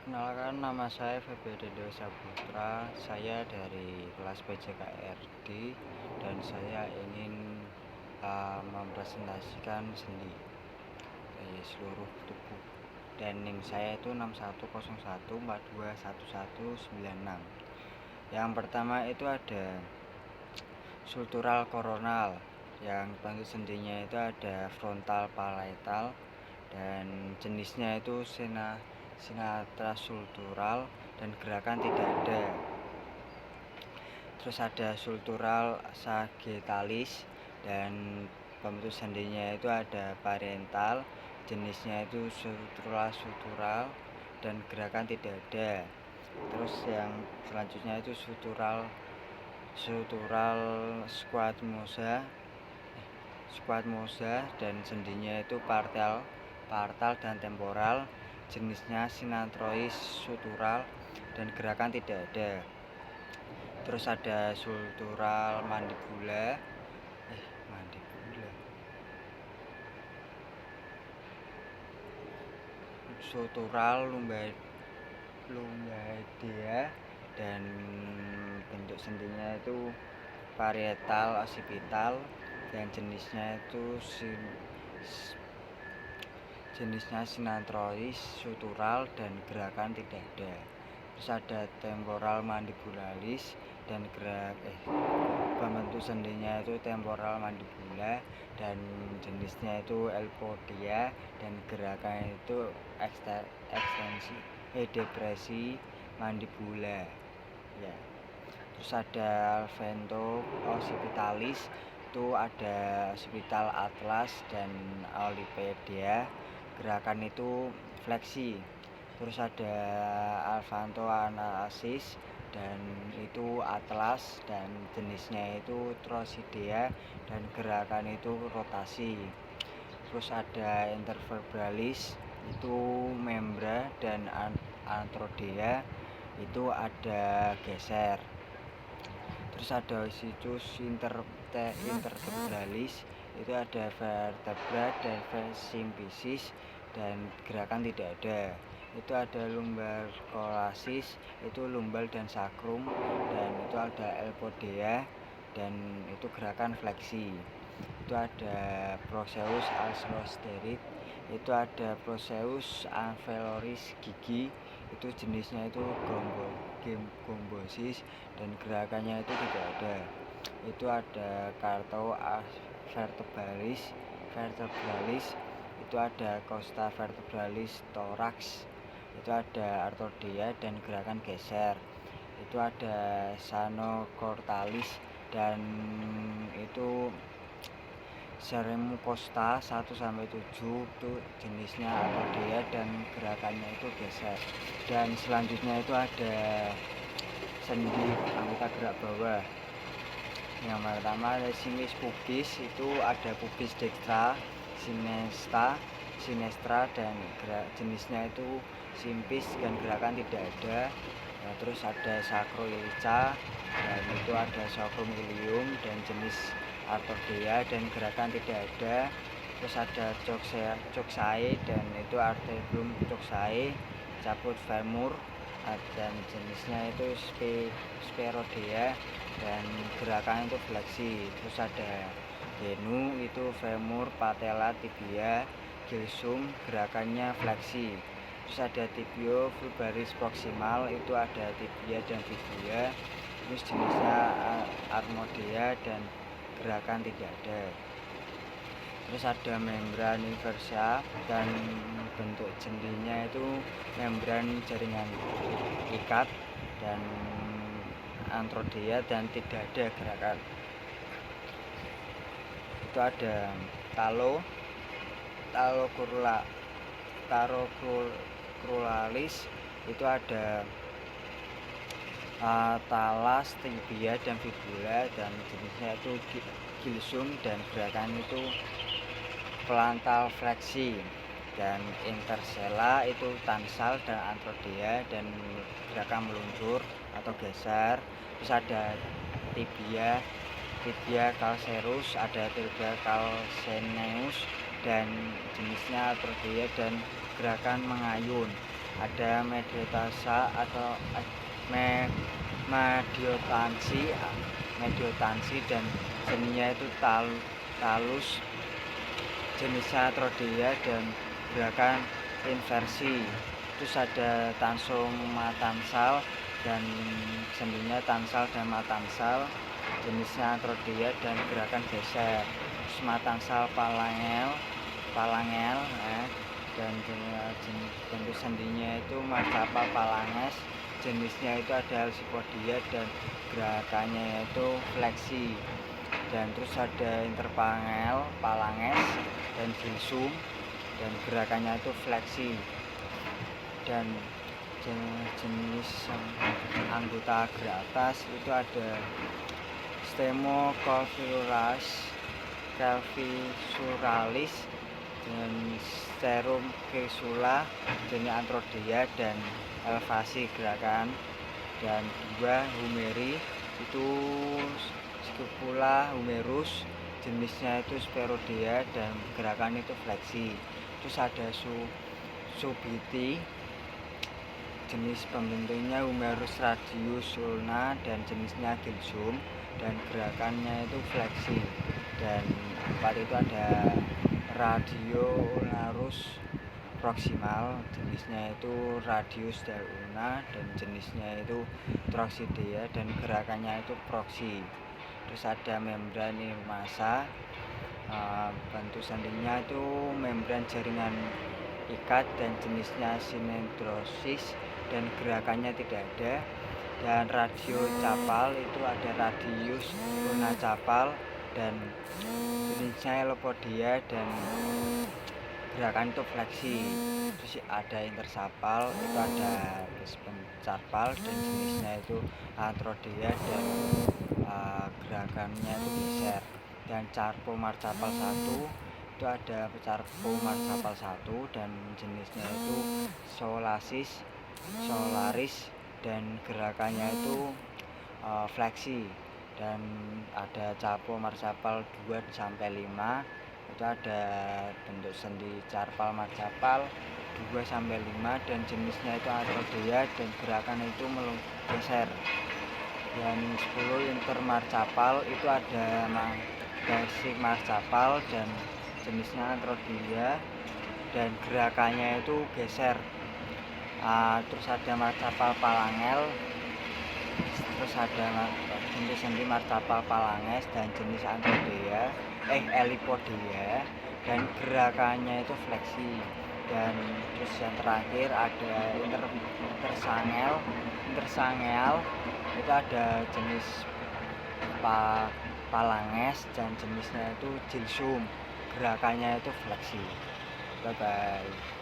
Perkenalkan, nama saya Febriadedo Saputra. Saya dari kelas PJKRD dan saya ingin mempresentasikan sendi dari seluruh tubuh. Dan NIM saya itu 6101421196. Yang pertama itu ada sultural koronal. Yang bentuk sendinya itu ada frontal palatal dan jenisnya itu sinatra sultural dan gerakan tidak ada. Terus ada sultural sagittalis dan pembentuk sendinya itu ada parental, jenisnya itu sultural dan gerakan tidak ada. Terus yang selanjutnya itu sultural squamosal dan sendinya itu partal dan temporal, jenisnya sinantrois sultural dan gerakan tidak ada. Terus ada sultural sultural lumbadia dan bentuk sendinya itu parietal occipital dan jenisnya itu sinantrois sultural dan gerakan tidak ada. Terus ada temporal mandibularis dan pembentuk sendinya itu temporal mandibula dan jenisnya itu elpodia dan gerakan itu ekstensi depresi mandibula ya. Terus ada alvento occipitalis, itu ada occipital atlas dan olipedia, gerakan itu fleksi. Terus ada alvanto analasis dan itu atlas dan jenisnya itu trosidea dan gerakan itu rotasi. Terus ada intervertebralis, itu membra dan antrodea, itu ada geser. Terus ada ossitus intervertebralis, itu ada vertebra dan symphysis dan gerakan tidak ada. Itu ada lumbar collasis, itu lumbal dan sacrum dan itu ada elpodea dan itu gerakan fleksi. Itu ada proceus alcelosterid, itu ada proceus alveoloris gigi, itu jenisnya itu gombosis dan gerakannya itu tidak ada. Itu ada carto vertebralis, itu ada costa vertebralis thorax, itu ada artrodea dan gerakan geser. Itu ada sanocortalis dan itu Seremucosta 1-7, itu jenisnya artrodea dan gerakannya itu geser. Dan selanjutnya itu ada sendi anggota gerak bawah. Yang pertama ada sinis pubis, itu ada pubis dextra, sinestra dan jenisnya itu simpis dan gerakan tidak ada. Nah, terus ada sacroiliaca dan itu ada sacrum ilium dan jenis artrodea dan gerakan tidak ada. Terus ada coxae dan itu arterium coxae, caput femur dan jenisnya itu sperodea dan gerakan itu fleksi. Terus ada genu, itu femur, patella, tibia, gilsum, gerakannya fleksi. Terus ada tibio vulgaris proximal, itu ada tibia dan fibula, terus jenisnya armodea dan gerakan tidak ada. Terus ada membran inversa dan bentuk sendinya itu membran jaringan ikat dan antrodea dan tidak ada gerakan. Itu ada tarocruralis, itu ada talas, tibia dan fibula dan jenisnya itu gilsum dan gerakan itu plantar fleksi. Dan intersela itu tansal dan antrodea dan gerakan meluncur atau geser. Terus ada tibia calcareus, ada tibia calcaneus dan jenisnya antrodea dan gerakan mengayun. ada mediotasa atau me, mediotansi mediotansi dan seninya itu talus, jenisnya trodeia dan gerakan inversi. Terus ada tansum matansal dan sendinya tansal dan matansal, jenisnya trodeia dan gerakan geser. Terus matansal palangel dan bentuk sendinya itu marcapal palanges, jenisnya itu ada alsipodia dan gerakannya yaitu fleksi. Dan terus ada interpangel palanges dan gilsum dan gerakannya itu fleksi. Dan jenis anggota gerak atas itu ada calvisuralis dan serum kesula, jenis antrodeia dan elevasi gerakan. Dan dua humeri itu scapula humerus, jenisnya itu sperodea dan gerakan itu fleksi. Terus ada subiti, jenis pembentuknya humerus radius ulna dan jenisnya gilsum dan gerakannya itu fleksi. Dan empat itu ada radio ulnarus proximal, jenisnya itu radius del ulna dan jenisnya itu troxidea dan gerakannya itu proxy. Terus ada membran irmasa, bentuk sendinya itu membran jaringan ikat dan jenisnya sinendrosis dan gerakannya tidak ada. Dan radio capal itu ada radius luna capal dan jenisnya elopodia dan gerakan itu fleksi. Terus ada intersapal itu ada carpal dan jenisnya itu antrodeia dan gerakannya itu geser. Dan carpo marcapal 1 itu ada carpo marcapal 1 dan jenisnya itu solaris dan gerakannya itu fleksi. Dan ada carpo marcapal 2 sampai 5 itu ada bentuk sendi carpal marcapal 2 sampai 5 dan jenisnya itu antrodeia dan gerakan itu geser. Dan 10 intermarcapal itu ada basic marcapal dan jenisnya antrodeia dan gerakannya itu geser. Terus ada marcapal palangel, terus ada bentuk sendi marcapal palanges dan jenis antrodeia elipodia dan gerakannya itu fleksi. Dan terus yang terakhir ada intersangel itu ada jenis palanges dan jenisnya itu gilsum, gerakannya itu fleksi. Bye bye.